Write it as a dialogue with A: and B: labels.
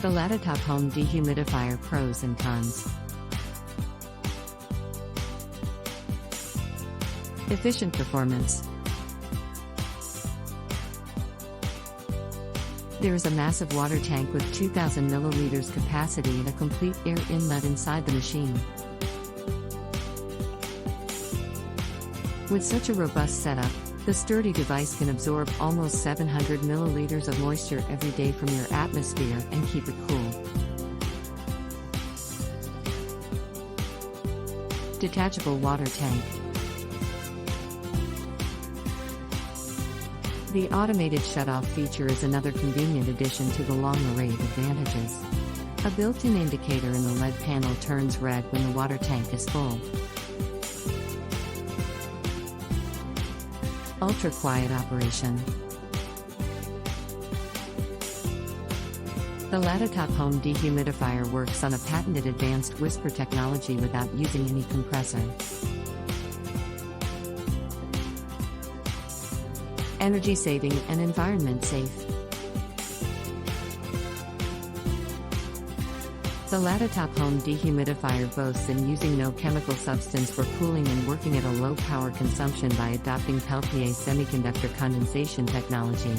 A: The Latitop Home Dehumidifier Pros and Cons. Efficient performance. There is a massive water tank with 2,000 milliliters capacity and a complete air inlet inside the machine. With such a robust setup, the sturdy device can absorb almost 700 milliliters of moisture every day from your atmosphere and keep it cool. Detachable water tank. The automated shutoff feature is another convenient addition to the long array of advantages. A built-in indicator in the LED panel turns red when the water tank is full. Ultra-quiet operation. The Latitop Home Dehumidifier works on a patented advanced whisper technology without using any compressor. Energy saving and environment safe. The Latitop Home Dehumidifier boasts in using no chemical substance for cooling and working at a low power consumption by adopting Peltier semiconductor condensation technology.